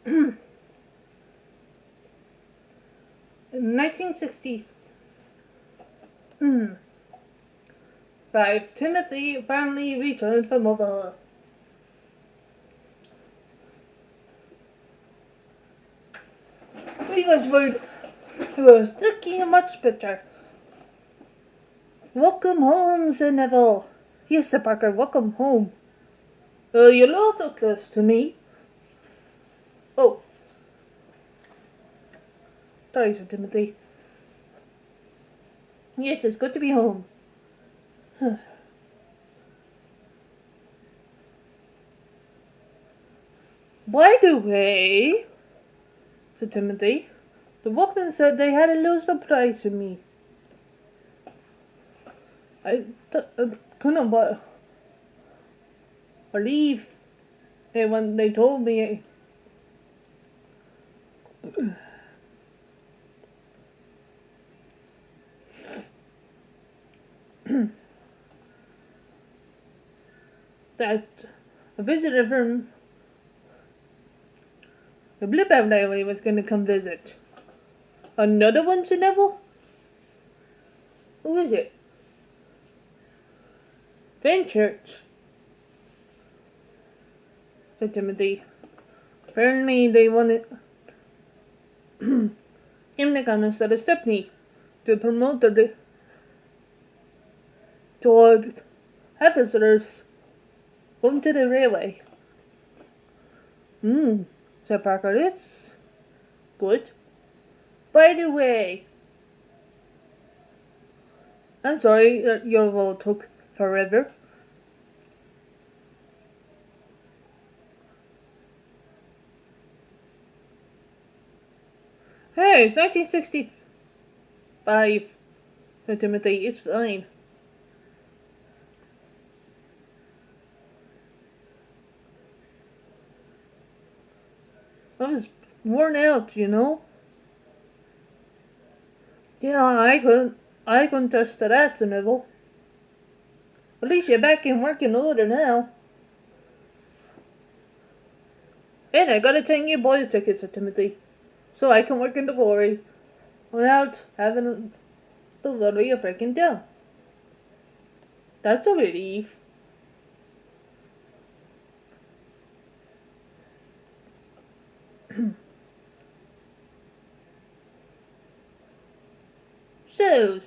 In 1960s, 5. Timothy finally returned from overhaul. He was worried. He was looking much better. Welcome home, said Neville. Yes, Sir Parker, welcome home. You're a little close to me. Oh. Sorry, Sir Timothy. Yes, it's good to be home. By the way, said Timothy, the workmen said they had a little surprise for me. I couldn't believe it when they told me. That a visitor from the Blip-Out Diary was going to come visit. Another one, Sir Neville? Who is it? Fenchurch, said Timothy. Apparently they wanted him to come instead of Stepney to promote toward visitors going to the railway. Said Parker, it's good. By the way, I'm sorry that your vote took forever. Hey, it's 1965, said Timothy. It's fine. I was worn out, you know. Yeah, I couldn't test to that, Sir Neville. At least you're back in working order now. And I got a 10-year boys ticket, Sir Timothy, so I can work in the quarry without having the worry of breaking down. That's a relief. So,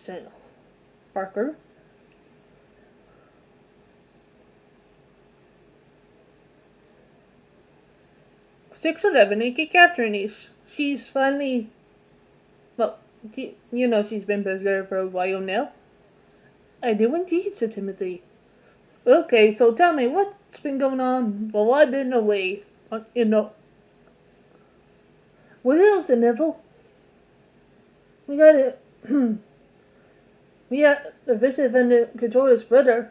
Parker. Six 11, Ike Catherine is. She's finally, well, you know she's been preserved for a while now. I do indeed, Sir Timothy. Okay, so tell me, what's been going on while I've been away, Well, Sir Neville, we got a visit from the controller's brother.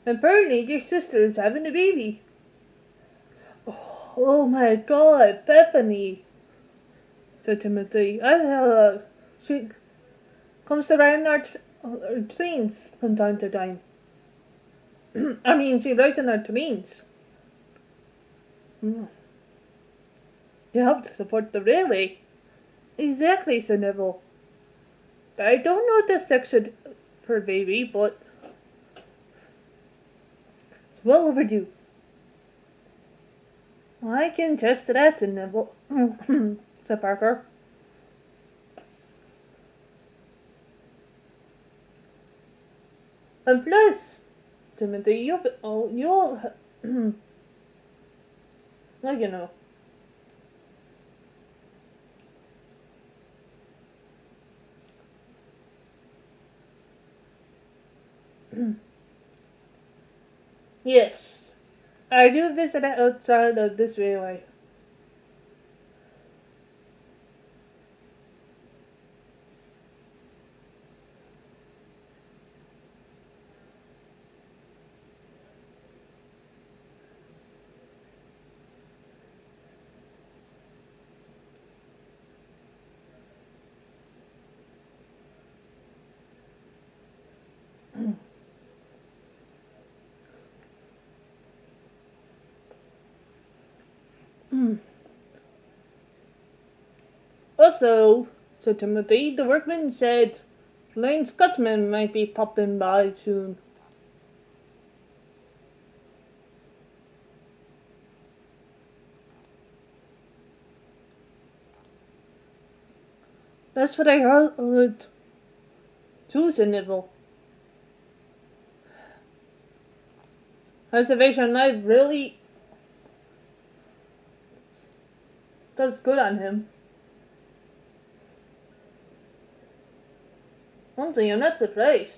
Apparently, your sister is having a baby. Oh my God, Bethany, said Timothy. She comes around our trains from time to time. I mean, she rides on our trains. To help to support the railway. Exactly, Sir Neville. I don't know the sex of her baby, but it's well overdue. I can attest to that, Sir Neville, said Parker. And plus, Timothy, you'll well, you know. Yes, I do visit outside of this railway. Also, said Timothy, the workman said Lane Scotsman might be popping by soon. That's what I heard too, said Neville. Preservation Life really does good on him. Honestly, I'm not surprised.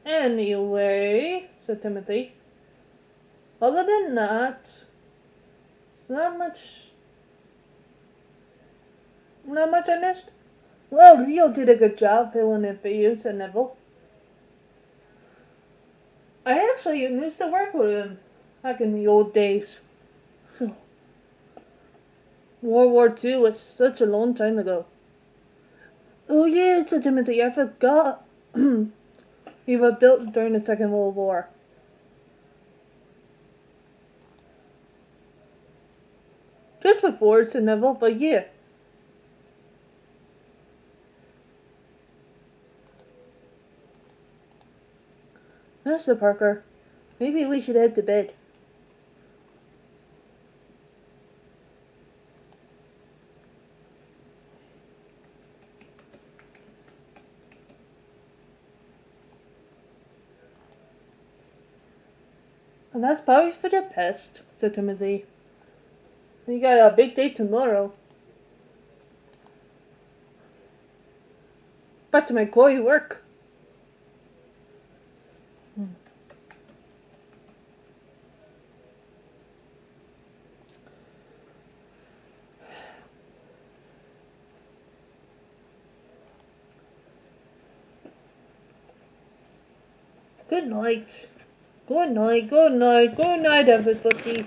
Anyway, said Timothy, other than that, it's not much I missed. Well, Leo did a good job filling in for you, said Neville. I actually used to work with him back in the old days. World War II was such a long time ago. Oh yeah, said Timothy, I forgot. He was built during the Second World War. Just before, said Neville, but yeah. Mr. Parker, maybe we should head to bed. And that's probably for the best, said Timothy. We got a big day tomorrow. Back to my quarry work. Good night. Good night, good night, good night, everybody.